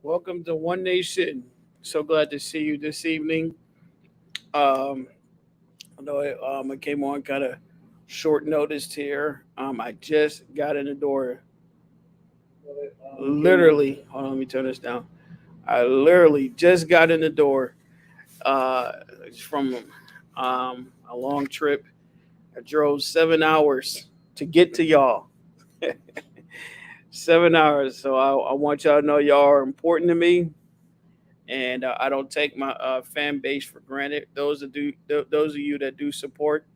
Welcome to One Nation. So glad to see you this evening. Um, I know I came on kind of short notice here. I just got in the door. Literally, hold on, let me turn this down. I literally just got in the door uh, from a long trip. I drove 7 hours to get to y'all. 7 hours. So I want y'all to know y'all are important to me, and I don't take my fan base for granted. Those of you that do support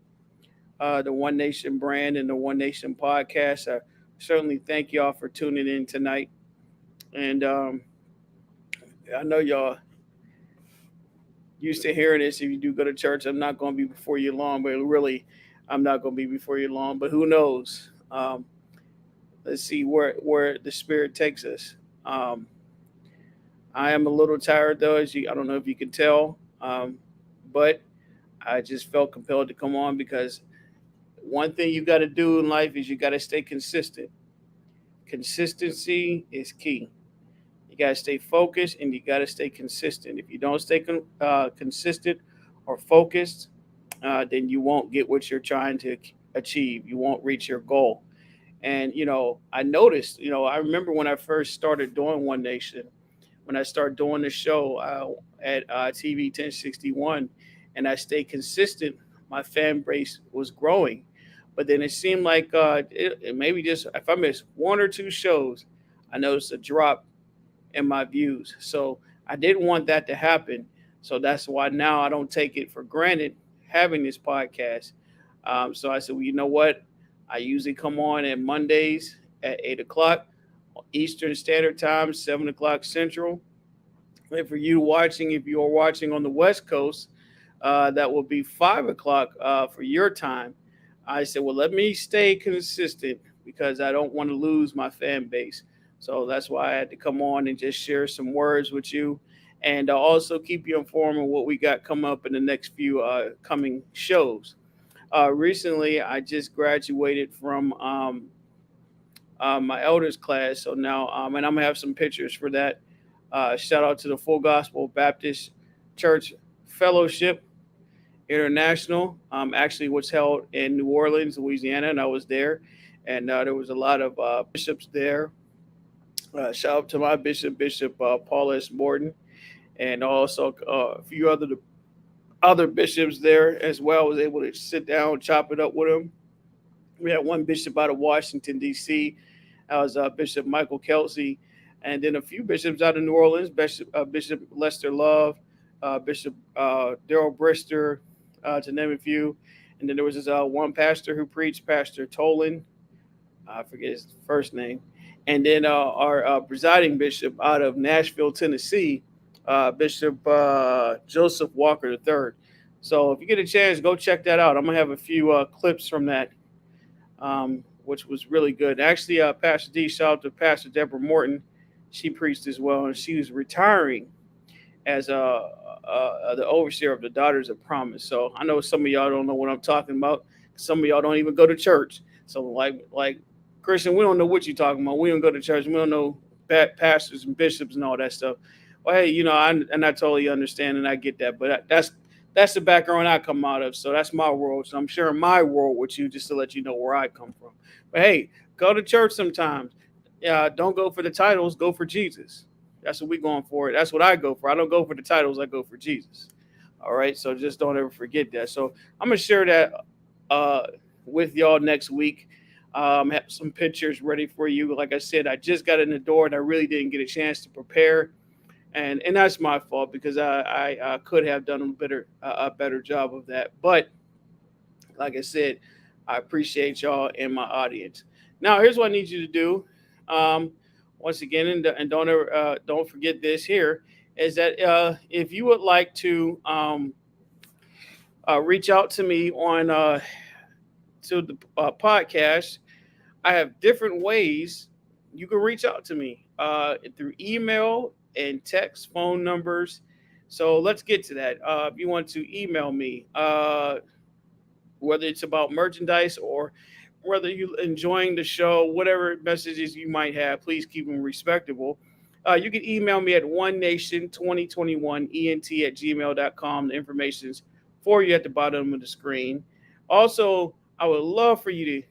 the One Nation brand and the One Nation podcast, I certainly thank y'all for tuning in tonight. And I know y'all used to hearing this. If you do go to church, I'm not going to be before you long, but really, I'm not going to be before you long. But who knows? Let's see where the Spirit takes us. Um, I am a little tired though, I don't know if you can tell, but I just felt compelled to come on because one thing you got to do in life is you got to stay consistent. Consistency is key. You got to stay focused and you got to stay consistent. If you don't stay consistent or focused, then you won't get what you're trying to achieve. You won't reach your goal. And I noticed. I remember when I first started doing One Nation, when I started doing the show at TV 1061, and I stayed consistent. My fan base was growing, but then it seemed like it maybe just if I missed one or two shows, I noticed a drop in my views. So I didn't want that to happen. So that's why now I don't take it for granted having this podcast. So I said, well, you know what? I usually come on at Mondays at 8 o'clock Eastern Standard Time, 7 o'clock Central. And for you watching, if you are watching on the West Coast, that will be 5 o'clock for your time. I said, well, let me stay consistent because I don't want to lose my fan base. So that's why I had to come on and just share some words with you, and also keep you informed of what we got coming up in the next few coming shows. Recently, I just graduated from my elders class, so now and I'm gonna have some pictures for that. Shout out to the Full Gospel Baptist Church Fellowship International. Actually, was held in New Orleans, Louisiana, and I was there, and there was a lot of bishops there. Shout out to my bishop, Bishop Paul S. Morton, and also a few other bishops there as well. I was able to sit down, chop it up with them. We had one bishop out of Washington D.C. That was Bishop Michael Kelsey, and then a few bishops out of New Orleans, Bishop Lester Love, Bishop Daryl Brister, to name a few. And then there was this one pastor who preached, Pastor Tolan. I forget his first name. And then our presiding bishop out of Nashville, Tennessee, Bishop Joseph Walker III. So if you get a chance, go check that out. I'm gonna have a few clips from that, which was really good. Actually, Pastor D, shout out to Pastor Deborah Morton. She preached as well, and she was retiring as the overseer of the Daughters of Promise. So I know some of y'all don't know what I'm talking about. Some of y'all don't even go to church. So like Christian, we don't know what you're talking about. We don't go to church. We don't know pastors and bishops and all that stuff. Well, hey, I totally understand and I get that, but that's the background I come out of. So that's my world. So I'm sharing my world with you just to let you know where I come from. But hey, go to church sometimes. Yeah, don't go for the titles. Go for Jesus. That's what we going for. That's what I go for. I don't go for the titles. I go for Jesus. All right. So just don't ever forget that. So I'm gonna share that uh, with y'all next week. Have some pictures ready for you. Like I said, I just got in the door and I really didn't get a chance to prepare, and that's my fault because I could have done a better job of that. But like I said, I appreciate y'all and my audience. Now, here's what I need you to do. Um, Once again, and don't forget this here is that if you would like to reach out to me on to the podcast, I have different ways you can reach out to me through email and text, phone numbers. So let's get to that. If you want to email me, whether it's about merchandise or whether you enjoying the show, whatever messages you might have, please keep them respectable. You can email me at one nation 2021 ent at gmail.com. The information's for you at the bottom of the screen. Also, I would love for you to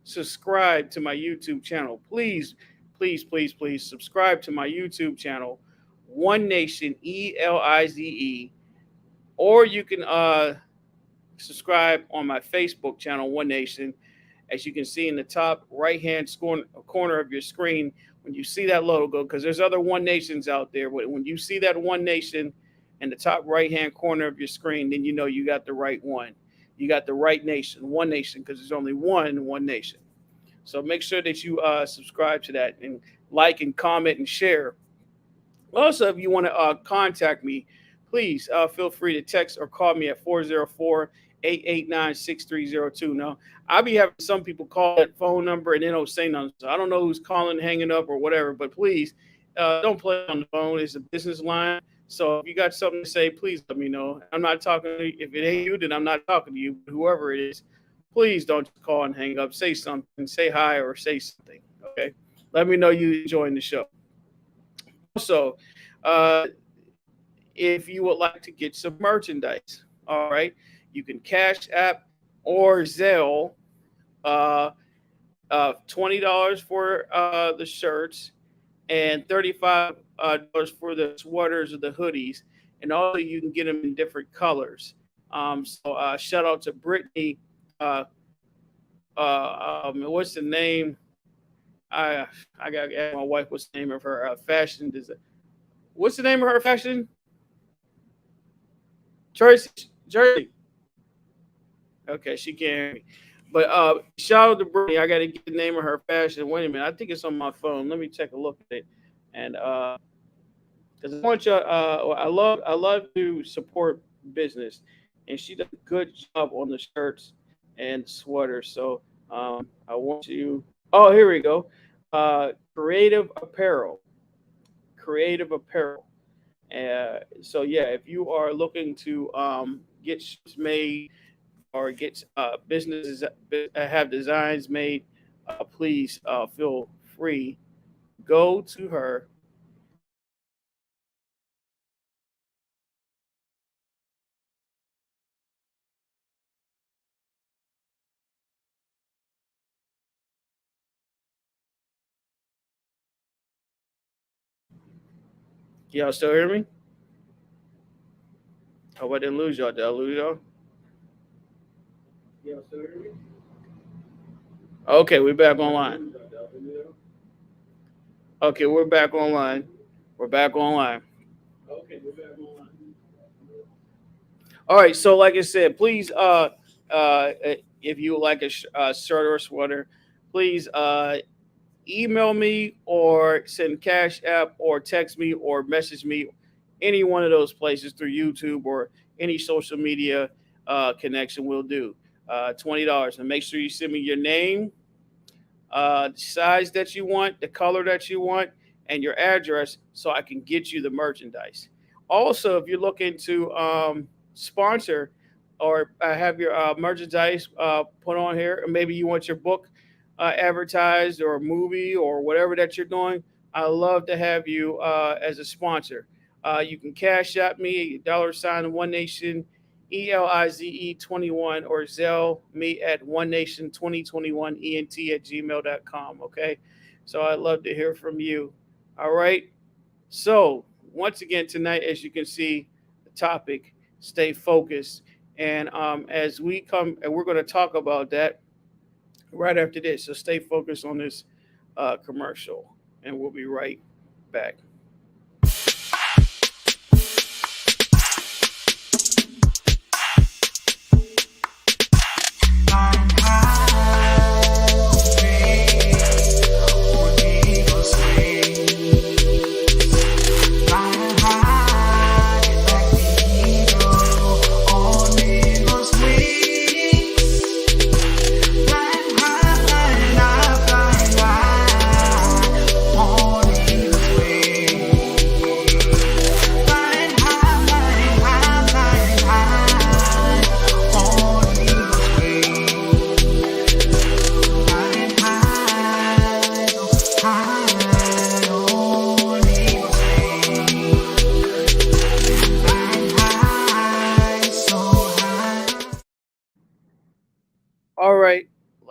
subscribe to my YouTube channel. Please, please, please, please subscribe to my YouTube channel, One Nation ELIZE, or you can subscribe on my Facebook channel, One Nation. As you can see in the top right-hand corner of your screen, when you see that logo, because there's other One Nations out there, but when you see that One Nation in the top right-hand corner of your screen, then you know you got the right one. You got the right nation, One Nation, because there's only One Nation. So make sure that you subscribe to that and like and comment and share. Also, if you want to contact me, please feel free to text or call me at 404-889-6302. Now, I'll be having some people call that phone number and they don't say nothing. So I don't know who's calling, hanging up, or whatever. But please don't play on the phone. It's a business line. So if you got something to say, please let me know. I'm not talking to you. If it ain't you, then I'm not talking to you. Whoever it is, please don't call and hang up. Say something. Say hi or say something. Okay? Let me know you enjoying the show. Also, if you would like to get some merchandise, all right, you can Cash App or Zelle $20 for the shirts and $35 for the sweaters or the hoodies, and also you can get them in different colors. So shout out to Brittany. What's the name? I got to ask my wife what's the name of her fashion design. What's the name of her fashion? Jersey. Okay, she can't hear me. But shout out to Brittany. I got to get the name of her fashion. Wait a minute. I think it's on my phone. Let me take a look at it. And because I want you, I love to support business, and she does a good job on the shirts and sweaters. So I want you. Oh, here we go. Creative Apparel. So yeah, if you are looking to get shirts made or get businesses have designs made, please feel free. Go to her. Y'all still hear me? Hope I didn't lose y'all. Did I lose y'all? Y'all still hear me? Okay, we're back online. Okay, we're back online. Okay, we're back online. All right, so like I said, please, if you would like a shirt or sweater, please email me or send Cash App or text me or message me, any one of those places through YouTube or any social media connection will do. $20. And make sure you send me your name, the size that you want, the color that you want, and your address so I can get you the merchandise. Also, if you're looking to sponsor or have your merchandise put on here, or maybe you want your book advertised or a movie or whatever that you're doing, I love to have you as a sponsor. You can Cash App me, $ One Nation ELIZE 21, or Zelle me at One Nation 2021 ENT at gmail.com. Okay, so I'd love to hear from you. All right. So once again tonight, as you can see, the topic: stay focused. And as we come, and we're going to talk about that right after this. So stay focused on this commercial, and we'll be right back.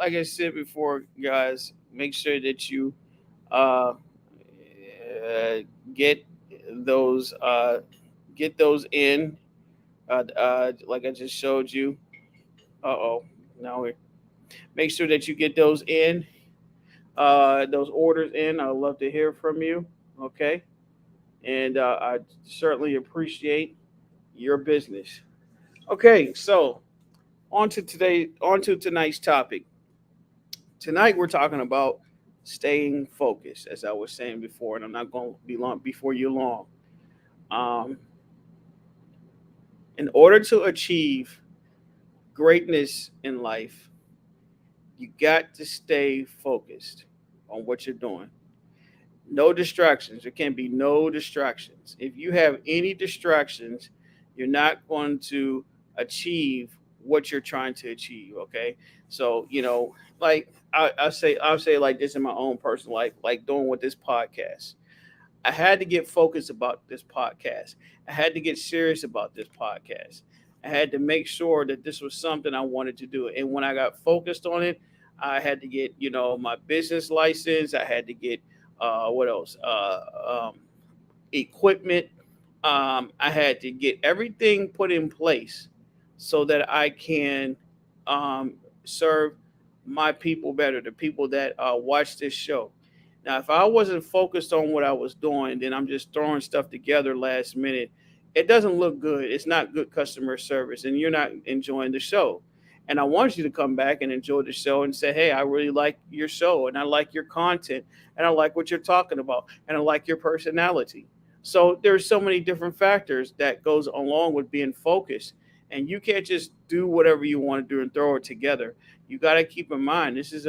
like I said before, guys, make sure that you uh, get those in. Like I just showed you. Uh-oh. Now we make sure that you get those in, those orders in. I'd love to hear from you. Okay. And I certainly appreciate your business. Okay, so on to tonight's topic. Tonight we're talking about staying focused, as I was saying before, and I'm not going to be long before you long. Um, in order to achieve greatness in life, you got to stay focused on what you're doing. No distractions. There can be no distractions. If you have any distractions, you're not going to achieve what you're trying to achieve. Okay, so like I'll say it like this in my own personal life, like doing with this podcast. I had to get focused about this podcast. I had to get serious about this podcast. I had to make sure that this was something I wanted to do. And when I got focused on it, I had to get, my business license. I had to get, what else? Equipment. I had to get everything put in place so that I can serve my people better, the people that watch this show. Now, if I wasn't focused on what I was doing, then I'm just throwing stuff together last minute. It doesn't look good. It's not good customer service, and you're not enjoying the show. And I want you to come back and enjoy the show and say, "Hey, I really like your show, and I like your content, and I like what you're talking about, and I like your personality." So there's so many different factors that goes along with being focused, and you can't just do whatever you want to do and throw it together. You got to keep in mind this is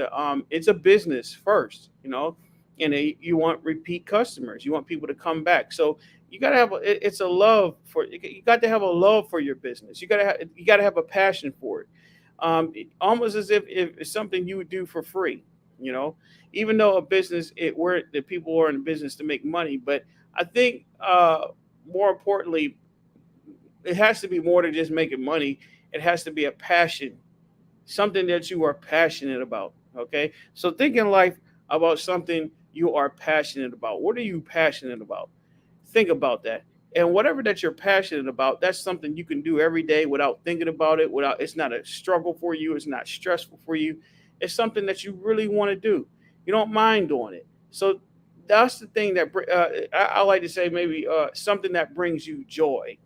it's a business first, and you want repeat customers. You want people to come back. So you got to have it's a love for you got to have a love for your business. You got to have a passion for it. Almost as if it's something you would do for free, you know, even though a business it where the people are in business to make money. But I think more importantly, it has to be more than just making money. It has to be a passion, something that you are passionate about. Okay, so think in life about something you are passionate about. What are you passionate about? Think about that. And whatever that you're passionate about, that's something you can do every day without thinking about it, without it's not a struggle for you, it's not stressful for you. It's something that you really want to do. You don't mind doing it. So that's the thing that I like to say maybe something that brings you joy.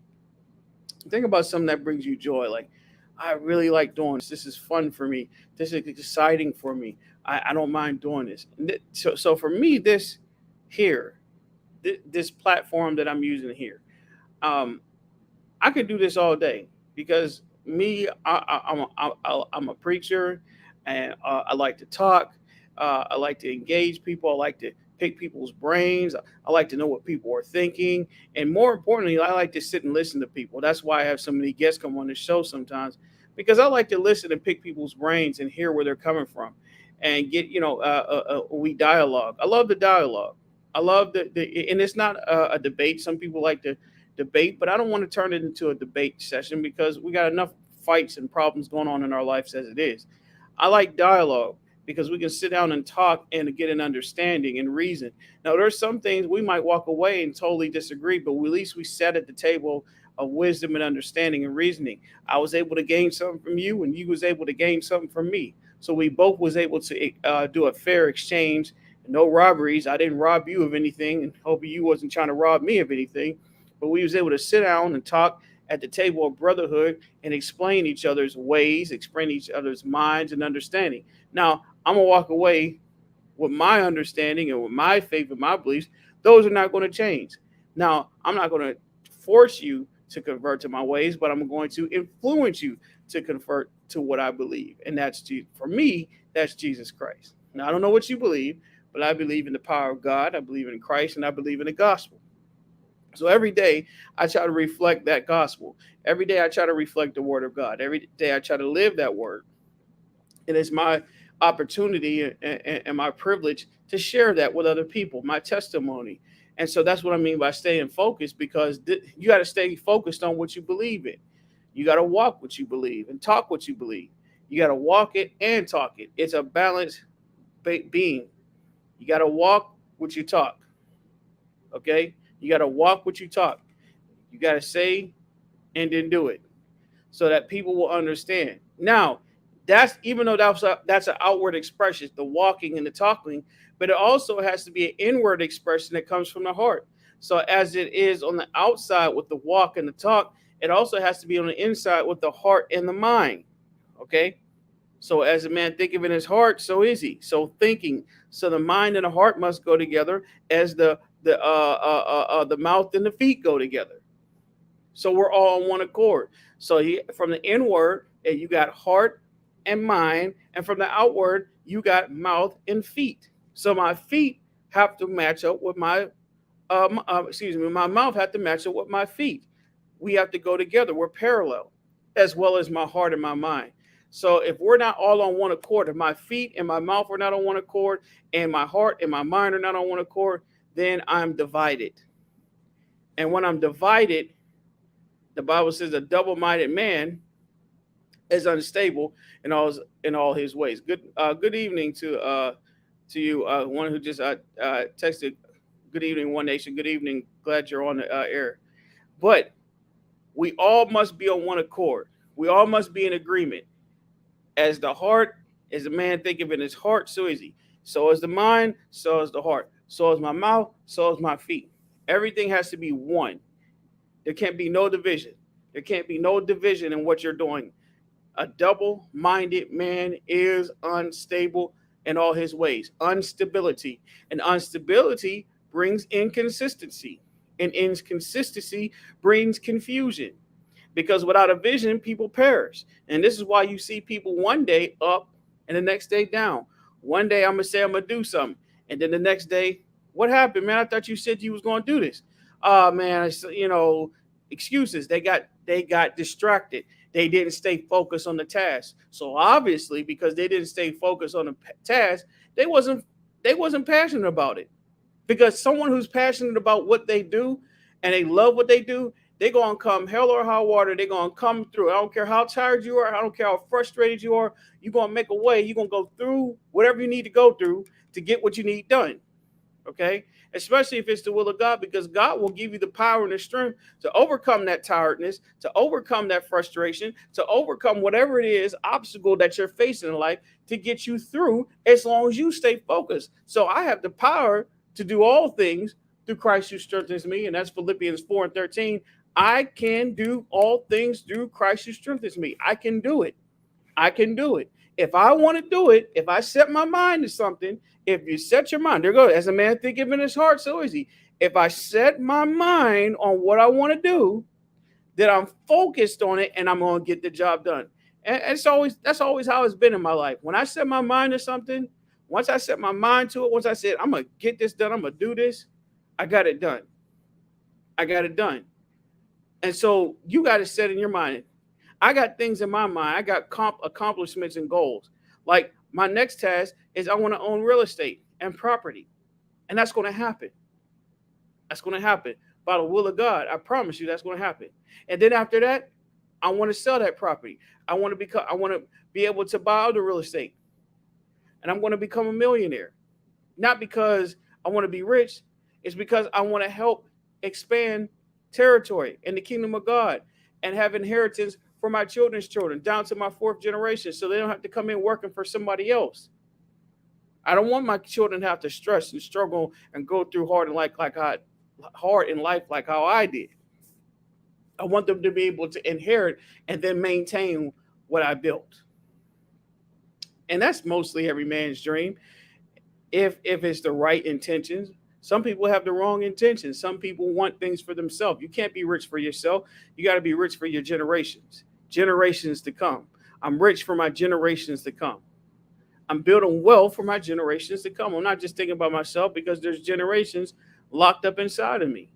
Think about something that brings you joy. Like, I really like doing this. This is fun for me. This is exciting for me. I don't mind doing this. So for me, this here, this platform that I'm using here, um, I could do this all day because me, I'm a preacher, and I like to talk. I like to engage people. I like to pick people's brains. I like to know what people are thinking, and more importantly, I like to sit and listen to people. That's why I have so many guests come on the show sometimes, because I like to listen and pick people's brains and hear where they're coming from, and get we dialogue. I love the dialogue. I love and it's not a debate. Some people like to debate, but I don't want to turn it into a debate session because we got enough fights and problems going on in our lives as it is. I like dialogue because we can sit down and talk and get an understanding and reason. Now, there's some things we might walk away and totally disagree, but at least we sat at the table of wisdom and understanding and reasoning. I was able to gain something from you, and you was able to gain something from me. So we both was able to do a fair exchange. No robberies. I didn't rob you of anything, and hope you wasn't trying to rob me of anything. But we was able to sit down and talk at the table of brotherhood and explain each other's ways, explain each other's minds and understanding. Now, I'm gonna walk away with my understanding and with my faith and my beliefs. Those are not going to change. Now, I'm not going to force you to convert to my ways, but I'm going to influence you to convert to what I believe, and for me. That's Jesus Christ. Now, I don't know what you believe, but I believe in the power of God. I believe in Christ, and I believe in the gospel. So every day I try to reflect that gospel. Every day I try to reflect the word of God. Every day I try to live that word. And it's my opportunity and my privilege to share that with other people, my testimony. And so that's what I mean by staying focused, because you got to stay focused on what you believe in. You got to walk what you believe and talk what you believe. You got to walk it and talk it. It's a balanced being. You got to walk what you talk. Okay? You got to walk what you talk. You got to say and then do it so that people will understand. Now, that's even though that's an outward expression, the walking and the talking, but it also has to be an inward expression that comes from the heart. So as it is on the outside with the walk and the talk, it also has to be on the inside with the heart and the mind. Okay? So as a man thinketh in his heart, so is he. So thinking, so the mind and the heart must go together as the mouth and the feet go together. So we're all on one accord. So from the inward, you got heart and mind, and from the outward, you got mouth and feet. So my feet have to match up with my mouth have to match up with my feet. We have to go together. We're parallel, as well as my heart and my mind. So if we're not all on one accord, if my feet and my mouth are not on one accord, and my heart and my mind are not on one accord, then I'm divided. And when I'm divided, the Bible says a double-minded man is unstable in all his ways. Good evening to you, one who just texted. Good evening, One Nation. Good evening. Glad you're on the air. But we all must be on one accord. We all must be in agreement. As the heart, as a man thinketh in his heart, so is he. So is the mind, so is the heart. So is my mouth, so is my feet. Everything has to be one. There can't be no division. There can't be no division in what you're doing. A double-minded man is unstable in all his ways. Instability. And instability brings inconsistency. And inconsistency brings confusion. Because without a vision, people perish. And this is why you see people one day up and the next day down. One day I'm going to say I'm going to do something. And then the next day, what happened, man? I thought you said you was going to do this. Man, excuses. They got distracted. They didn't stay focused on the task. So obviously, because they didn't stay focused on the task, they wasn't passionate about it. Because someone who's passionate about what they do and they love what they do, they're going to come hell or high water. They're going to come through. I don't care how tired you are. I don't care how frustrated you are. You're going to make a way. You're going to go through whatever you need to go through to get what you need done. Okay? Especially if it's the will of God, because God will give you the power and the strength to overcome that tiredness, to overcome that frustration, to overcome whatever it is, obstacle that you're facing in life to get you through as long as you stay focused. So I have the power to do all things through Christ who strengthens me. And that's Philippians 4:13. I can do all things through Christ who strengthens me. I can do it. I can do it. If I want to do it, if I set my mind to something, if you set your mind, there goes, as a man thinketh in his heart, so is he. If I set my mind on what I want to do, then I'm focused on it and I'm going to get the job done. And that's always how it's been in my life. When I set my mind to something, once I set my mind to it, once I said, I'm going to get this done, I'm going to do this, I got it done. I got it done. And so you got to set in your mind. I got things in my mind. I got accomplishments and goals. Like my next task is I want to own real estate and property. And that's going to happen. That's going to happen by the will of God. I promise you that's going to happen. And then after that, I want to sell that property. I want to be able to buy other real estate. And I'm going to become a millionaire. Not because I want to be rich. It's because I want to help expand territory in the kingdom of God and have inheritance for my children's children down to my fourth generation, so they don't have to come in working for somebody else. I don't want my children to have to stress and struggle and go through hard in life like how I did. I want them to be able to inherit and then maintain what I built. And that's mostly every man's dream, if it's the right intentions. Some people have the wrong intentions. Some people want things for themselves. You can't be rich for yourself. You got to be rich for your generations to come. I'm rich for my generations to come. I'm building wealth for my generations to come. I'm not just thinking about myself, because there's generations locked up inside of me.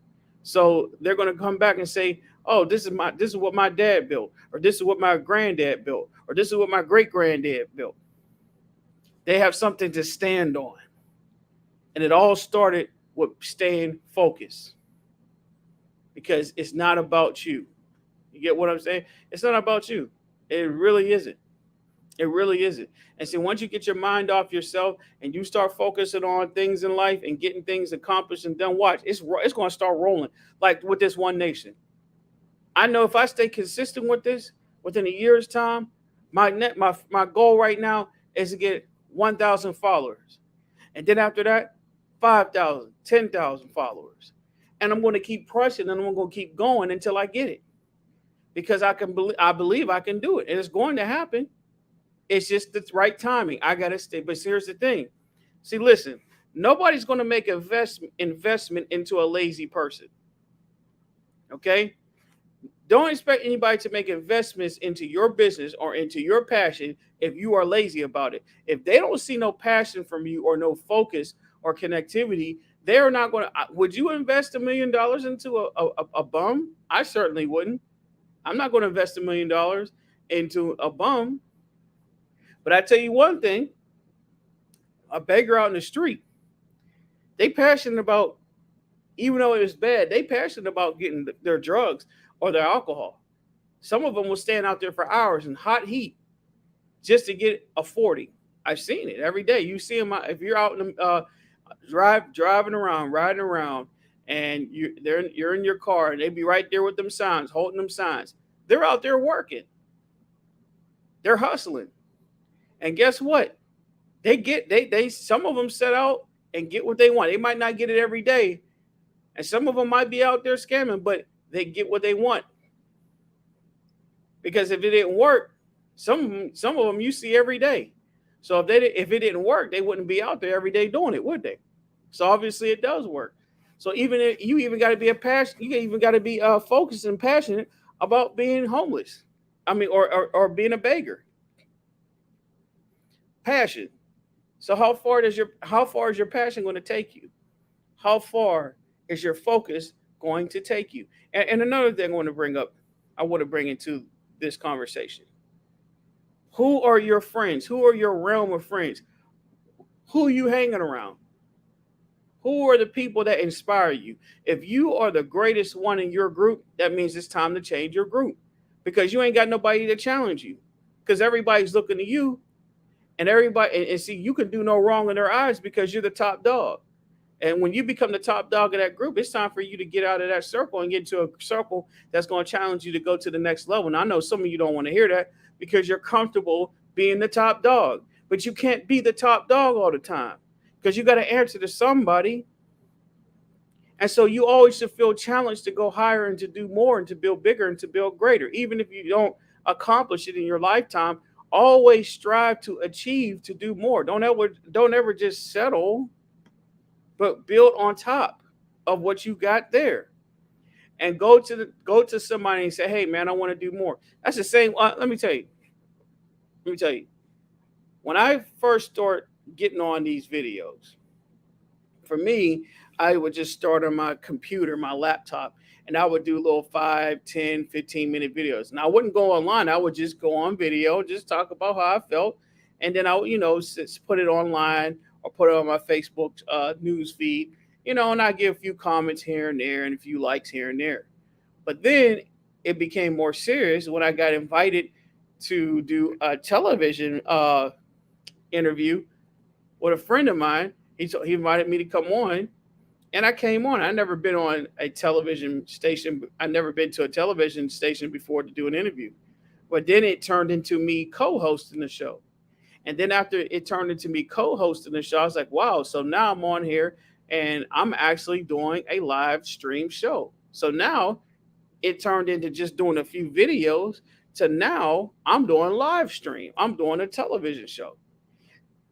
So they're going to come back and say, "Oh, this is what my dad built, or this is what my granddad built, or this is what my great granddad built." They have something to stand on. And it all started with staying focused, because it's not about you. You get what I'm saying? It's not about you. It really isn't. It really isn't. And see, once you get your mind off yourself and you start focusing on things in life and getting things accomplished and done, watch, it's going to start rolling. Like with this One Nation, I know if I stay consistent with this within a year's time, my goal right now is to get 1,000 followers, and then after that, 5,000, 10,000 followers, and I'm going to keep pressing and I'm going to keep going until I get it because I believe I can do it, and it's going to happen. It's just the right timing. I gotta stay. But here's the thing. See, listen, nobody's gonna make investment into a lazy person. Okay? Don't expect anybody to make investments into your business or into your passion if you are lazy about it. If they don't see no passion from you or no focus or connectivity, they're not going to. Would you invest $1 million into a bum? I certainly wouldn't. I'm not going to invest $1 million into a bum. But I tell you one thing, a beggar out in the street, they passionate about, even though it's bad, they passionate about getting their drugs or their alcohol. Some of them will stand out there for hours in hot heat just to get a 40. I've seen it every day. You see them if you're out in the, driving around, riding around, and you're in your car, and they be right there with them signs, holding them signs. They're out there working. They're hustling. And guess what? They some of them set out and get what they want. They might not get it every day, and some of them might be out there scamming, but they get what they want. Because if it didn't work, some of them you see every day. So if it didn't work, they wouldn't be out there every day doing it, would they? So obviously it does work. So even if you even got to be you even got to be focused and passionate about being homeless. I mean, or being a beggar. Passion. So how far is your passion going to take you? How far is your focus going to take you? And another thing I want to bring into this conversation. Who are your friends? Who are your realm of friends? Who are you hanging around? Who are the people that inspire you? If you are the greatest one in your group, that means it's time to change your group because you ain't got nobody to challenge you because everybody's looking to you and everybody and see you can do no wrong in their eyes because you're the top dog. And when you become the top dog of that group, it's time for you to get out of that circle and get into a circle that's going to challenge you to go to the next level. And I know some of you don't want to hear that because you're comfortable being the top dog, but you can't be the top dog all the time because you got to answer to somebody. And so you always should feel challenged to go higher and to do more and to build bigger and to build greater. Even if you don't accomplish it in your lifetime, always strive to achieve to do more. Don't ever just settle, but build on top of what you got there. And go to somebody and say, "Hey man, I want to do more." That's the same. Let me tell you. Let me tell you. When I first start getting on these videos, for me, I would just start on my computer, my laptop, and I would do little 5, 10, 15-minute videos. And I wouldn't go online. I would just go on video, just talk about how I felt. And then I would, put it online or put it on my Facebook news feed, and I give a few comments here and there and a few likes here and there. But then it became more serious when I got invited to do a television interview with a friend of mine. He invited me to come on, and I came on. I never been on a television station. I never been to a television station before to do an interview. But then it turned into me co-hosting the show. And then after it turned into me co-hosting the show, I was like, wow, so now I'm on here and I'm actually doing a live stream show. So now it turned into just doing a few videos to now I'm doing live stream. I'm doing a television show.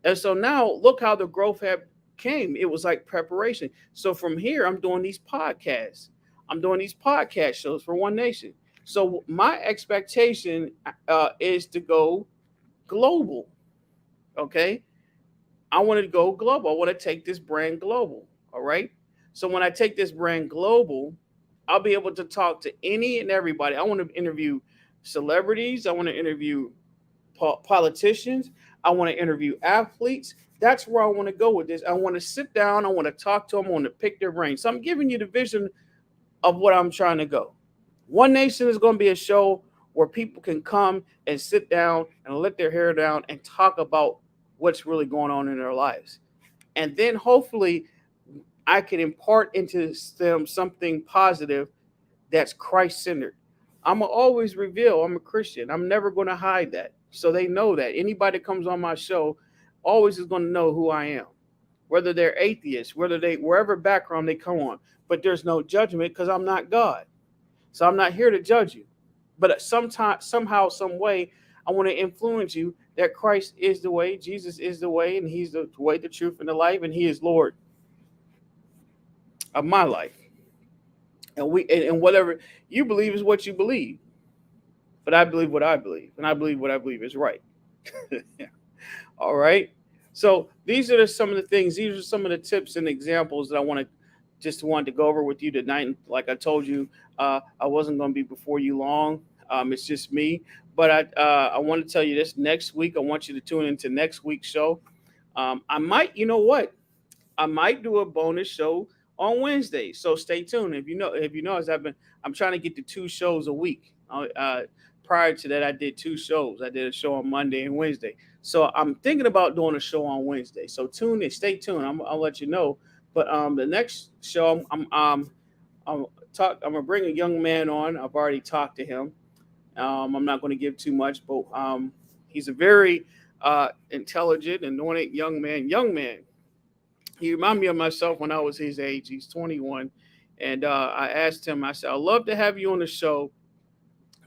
And so now look how the growth had came. It was like preparation. So from here, I'm doing these podcasts. I'm doing these podcast shows for One Nation. So my expectation is to go global. Okay. I want to go global. I want to take this brand global. All right. So when I take this brand global, I'll be able to talk to any and everybody. I want to interview celebrities. I want to interview politicians. I want to interview athletes. That's where I want to go with this. I want to sit down. I want to talk to them. I want to pick their brain. So I'm giving you the vision of what I'm trying to go. One Nation is going to be a show where people can come and sit down and let their hair down and talk about what's really going on in their lives. And then hopefully I can impart into them something positive that's Christ centered. I'm going to always reveal I'm a Christian. I'm never going to hide that. So they know that. Anybody that comes on my show always is going to know who I am, whether they're atheists, whether they, wherever background they come on. But there's no judgment because I'm not God. So I'm not here to judge you. But sometimes, somehow, some way, I want to influence you that Christ is the way, Jesus is the way, and He's the way, the truth, and the life, and He is Lord of my life. And whatever you believe is what you believe. But I believe what I believe, and I believe what I believe is right. All right. So these are some of the things. These are some of the tips and examples that I wanted to go over with you tonight. And like I told you, I wasn't going to be before you long. It's just me. But I want to tell you this next week. I want you to tune into next week's show. I might, you know what? I might do a bonus show on Wednesday. So stay tuned. If you know, as I'm trying to get to 2 shows a week. Prior to that, I did 2 shows. I did a show on Monday and Wednesday. So I'm thinking about doing a show on Wednesday. So tune in, stay tuned. I'll let you know. But the next show, I'm gonna bring a young man on. I've already talked to him. I'm not going to give too much, but he's a very intelligent, anointed young man. Young man. He reminded me of myself when I was his age. He's 21, and I asked him. I said, "I'd love to have you on the show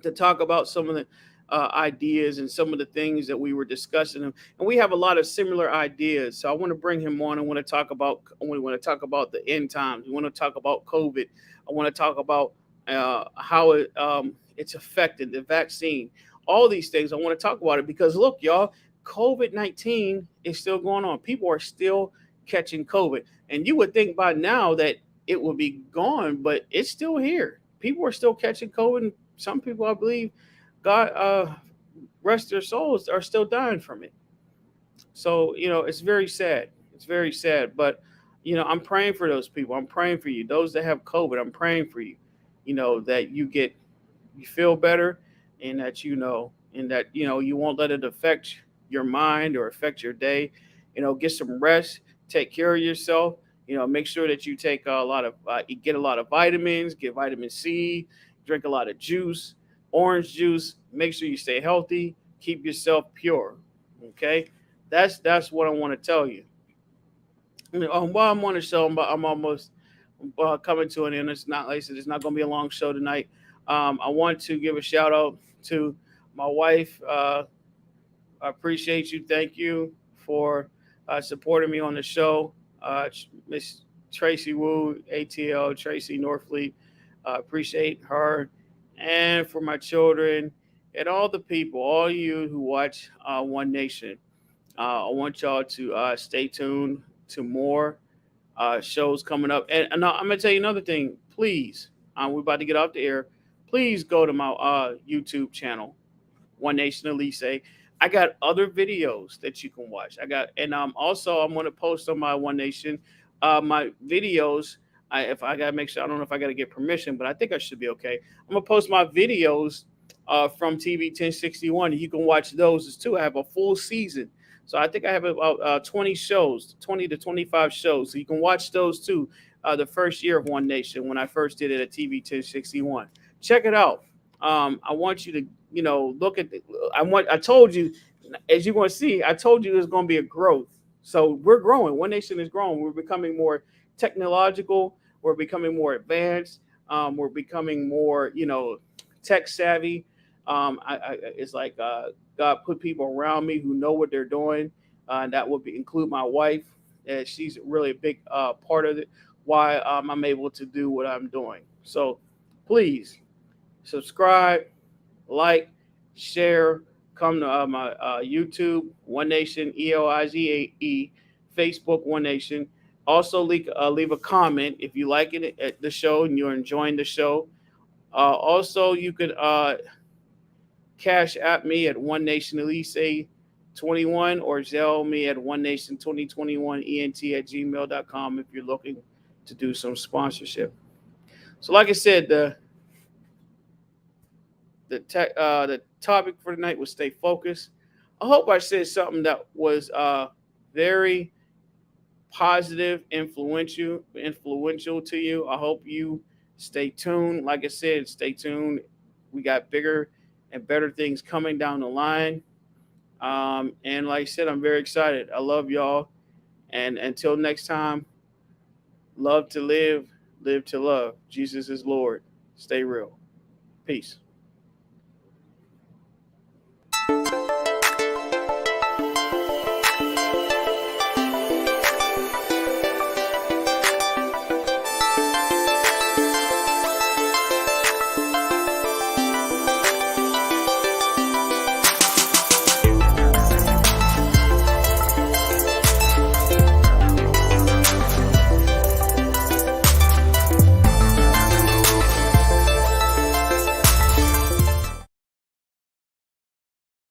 to talk about some of the ideas and some of the things that we were discussing, and we have a lot of similar ideas. So I want to bring him on. I want to talk about. We want to talk about the end times. We want to talk about COVID. I want to talk about how it's affected the vaccine. All these things. I want to talk about it because look, y'all, COVID-19 is still going on. People are still catching COVID, and you would think by now that it would be gone, but it's still here. People are still catching COVID. And some people, I believe, God rest their souls, are still dying from it. So it's very sad. It's very sad. But I'm praying for those people. I'm praying for you. Those that have COVID, I'm praying for you. That you feel better, and that you won't let it affect your mind or affect your day. Get some rest. Take care of yourself. Make sure that you take a lot of get a lot of vitamins. Get vitamin C. Drink a lot of juice, orange juice. Make sure you stay healthy. Keep yourself pure. Okay, that's what I want to tell you. While I'm on the show, I'm almost coming to an end. It's not like I said, it's not going to be a long show tonight. I want to give a shout out to my wife. I appreciate you. Thank you for supporting me on the show. Miss Tracy Wu, ATL, Tracy Norfleet. Appreciate her. And for my children and all the people, all you who watch One Nation, I want y'all to stay tuned to more shows coming up. And I'm going to tell you another thing. Please, we're about to get off the air. Please go to my YouTube channel, One Nation Elise. I got other videos that you can watch. And also I'm going to post on my One Nation my videos. If I gotta make sure, I don't know if I gotta get permission, but I think I should be okay. I'm gonna post my videos from TV 1061. You can watch those too. I have a full season, so I think I have about 20 shows, 20 to 25 shows. So you can watch those too. The first year of One Nation when I first did it at TV 1061. Check it out. I want you to look at. I told you, as you're going to see, I told you there's going to be a growth. So we're growing. One Nation is growing. We're becoming more technological. We're becoming more advanced. We're becoming more, tech savvy. It's like God put people around me who know what they're doing. And that would include my wife. She's really a big part of it. Why I'm able to do what I'm doing. So please subscribe, like, share. Come to my YouTube, One Nation, ELIZAE, Facebook, One Nation. Also, leave a comment if you like it at the show and you're enjoying the show. Also, you could cash at me at One Nation Elise 21 or Zelle me at One Nation 2021 ENT at gmail.com if you're looking to do some sponsorship. So, like I said, The topic for tonight was stay focused. I hope I said something that was very positive, influential to you. I hope you stay tuned. Like I said, stay tuned. We got bigger and better things coming down the line. And like I said, I'm very excited. I love y'all. And until next time, love to live, live to love. Jesus is Lord. Stay real. Peace.